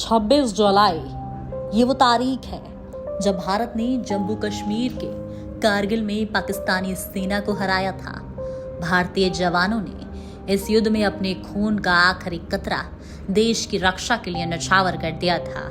26 जुलाई ये वो तारीख है जब भारत ने जम्मू कश्मीर के कारगिल में पाकिस्तानी सेना को हराया था। भारतीय जवानों ने इस युद्ध में अपने खून का आखिरी कतरा देश की रक्षा के लिए न्यौछावर कर दिया था।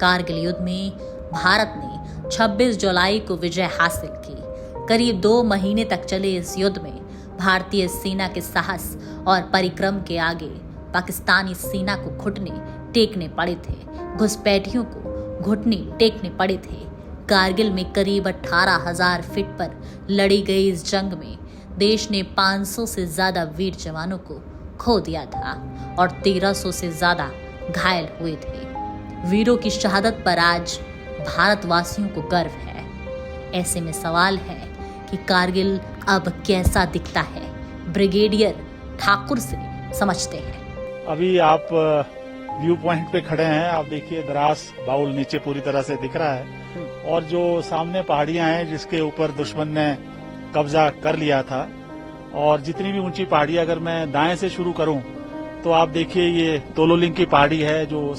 कारगिल युद्ध में भारत ने 26 जुलाई को विजय हासिल की। करीब 2 महीने तक चले इस युद्ध में भारतीय सेना के साहस और परिक्रम के आगे पाकिस्तानी सेना को घुटने टेकने पड़े थे। घुसपैठियों को घुटने टेकने पड़े थे। कारगिल में करीब 18,000 फीट पर लड़ी गई इस जंग में देश ने 500 से ज्यादा वीर जवानों को खो दिया था और 1300 से ज्यादा घायल हुए थे। वीरों की शहादत पर आज भारतवासियों को गर्व है। ऐसे में सवाल है कि कारगिल अब कैसा दिखता है। ब्रिगेडियर ठाकुर से समझते हैं। अभी आप व्यू पॉइंट पे खड़े हैं। आप देखिए द्रास बाउल नीचे पूरी तरह से दिख रहा है और जो सामने पहाड़ियां हैं जिसके ऊपर दुश्मन ने कब्जा कर लिया था, और जितनी भी ऊंची पहाड़ी, अगर मैं दाएं से शुरू करूं तो आप देखिए ये तोलोलिंग की पहाड़ी है जो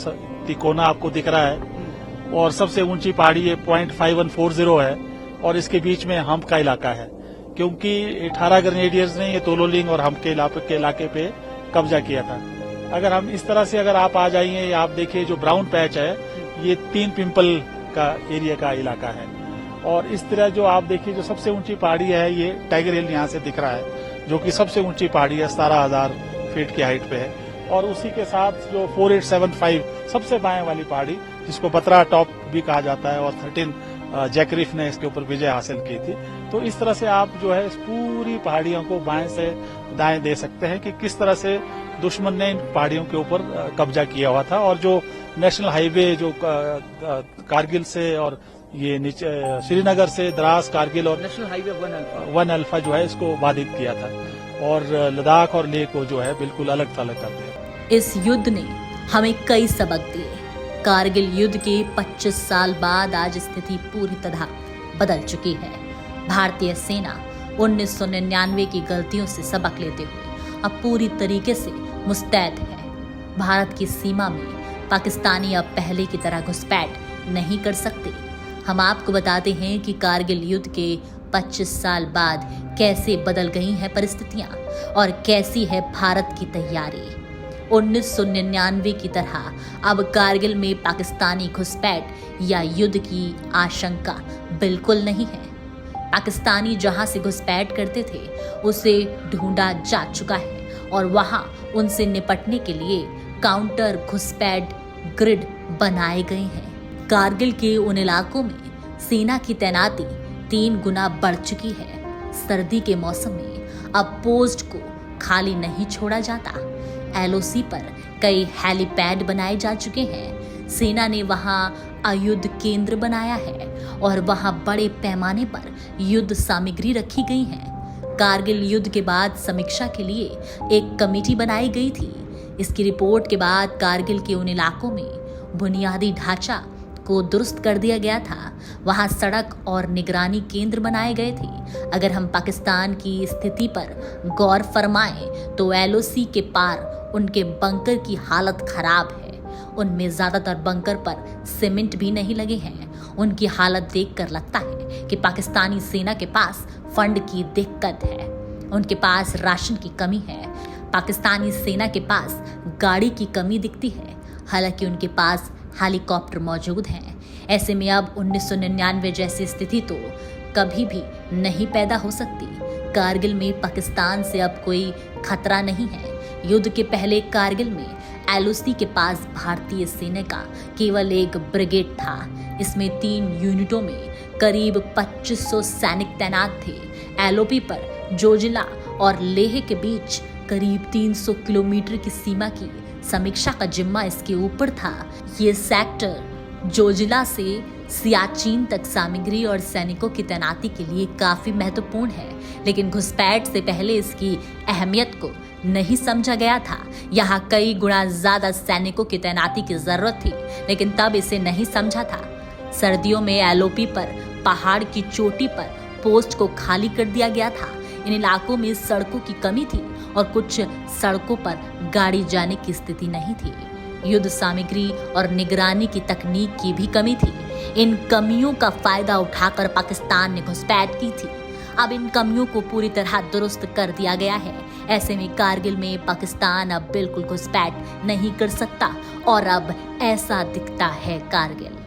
तिकोना आपको दिख रहा है, और सबसे ऊंची पहाड़ी ये 5140 है और इसके बीच में हम्प का इलाका है, क्योंकि 18 ग्रेनेडियर्स ने ये तोलोलिंग और हम्प के इलाके पे कब्जा किया था। अगर हम इस तरह से अगर आप आ जाइए, आप देखिए जो ब्राउन पैच है ये 3 पिंपल का एरिया का इलाका है, और इस तरह जो आप देखिए जो सबसे ऊंची पहाड़ी है ये टाइगर हिल यहाँ से दिख रहा है, जो कि सबसे ऊंची पहाड़ी है, 17,000 फीट की हाइट पे है। और उसी के साथ जो 4875 सबसे बाएं वाली पहाड़ी, जिसको बत्रा टॉप भी कहा जाता है, और 13 जैकरीफ ने इसके ऊपर विजय हासिल की थी। तो इस तरह से आप जो है इस पूरी पहाड़ियों को बाएं से दाएं दे सकते हैं कि किस तरह से दुश्मन ने इन पहाड़ियों के ऊपर कब्जा किया हुआ था। और जो नेशनल हाईवे जो कारगिल से और ये नीचे श्रीनगर से द्रास कारगिल और नेशनल हाईवे 1 अल्फा जो है इसको बाधित किया था, और लद्दाख और लेह को जो है बिल्कुल अलग थलग कर दिया। इस युद्ध ने हमें कई सबक दिए। कारगिल युद्ध के 25 साल बाद आज स्थिति पूरी तरह बदल चुकी है। भारतीय सेना 1999 की गलतियों से सबक लेते हुए अब पूरी तरीके से मुस्तैद है। भारत की सीमा में पाकिस्तानी अब पहले की तरह घुसपैठ नहीं कर सकते। हम आपको बताते हैं कि कारगिल युद्ध के 25 साल बाद कैसे बदल गई हैं परिस्थितियां और कैसी है भारत की तैयारी। 1999 की तरह अब कारगिल में पाकिस्तानी घुसपैठ या युद्ध की आशंका बिल्कुल नहीं है। पाकिस्तानी जहां से घुसपैठ करते थे उसे ढूंढा जा चुका है और वहां उनसे निपटने के लिए काउंटर घुसपैठ ग्रिड बनाए गए हैं। कारगिल के उन इलाकों में सेना की तैनाती 3 गुना बढ़ चुकी है। सर्दी के मौसम में अब पोस्ट को खाली नहीं छोड़ा जाता। LOC पर कई हेलीपैड बनाए जा चुके हैं। सेना ने वहां आयुध केंद्र बनाया है और वहां बड़े पैमाने पर युद्ध सामग्री रखी गई है। कारगिल युद्ध के बाद समीक्षा के लिए एक कमेटी बनाई गई थी। इसकी रिपोर्ट के बाद कारगिल के उन इलाकों में बुनियादी ढांचा को दुरुस्त कर दिया गया था। वहां सड़क और निगरानी केंद्र बनाए गए थे। अगर हम पाकिस्तान की स्थिति पर गौर फरमाएं तो LOC के पार उनके बंकर की हालत खराब है। उनमें ज्यादातर बंकर पर सीमेंट भी नहीं लगे हैं। उनकी हालत देखकर लगता है कि पाकिस्तानी सेना के पास फंड की दिक्कत है। उनके पास राशन की कमी है। पाकिस्तानी सेना के पास गाड़ी की कमी दिखती है, हालांकि उनके पास हेलीकॉप्टर मौजूद हैं। ऐसे में अब 1999 जैसी स्थिति तो कभी भी नहीं पैदा हो सकती। कारगिल में पाकिस्तान से अब कोई खतरा नहीं है। युद्ध के पहले कारगिल में LOC के पास भारतीय सेना का केवल एक ब्रिगेड था। इसमें 3 यूनिटों में करीब 2500 सैनिक तैनात थे। LOP पर जोजिला और लेह के बीच करीब 300 किलोमीटर की सीमा की समीक्षा का जिम्मा इसके ऊपर था। ये सेक्टर जोजिला से सियाचिन तक सामग्री और सैनिकों की तैनाती के लिए काफी महत्वपूर्ण है, लेकिन घुसपैठ से पहले इसकी अहमियत को नहीं समझा गया था। यहाँ कई गुना ज्यादा सैनिकों की तैनाती की जरूरत थी, लेकिन तब इसे नहीं समझा था। सर्दियों में LOP पर पहाड़ की चोटी पर पोस्ट को खाली कर दिया गया था। इन इलाकों में सड़कों की कमी थी और कुछ सड़कों पर गाड़ी जाने की स्थिति नहीं थी। युद्ध सामग्री और निगरानी की तकनीक की भी कमी थी। इन कमियों का फायदा उठाकर पाकिस्तान ने घुसपैठ की थी। अब इन कमियों को पूरी तरह दुरुस्त कर दिया गया है। ऐसे में कारगिल में पाकिस्तान अब बिल्कुल घुसपैठ नहीं कर सकता और अब ऐसा दिखता है कारगिल।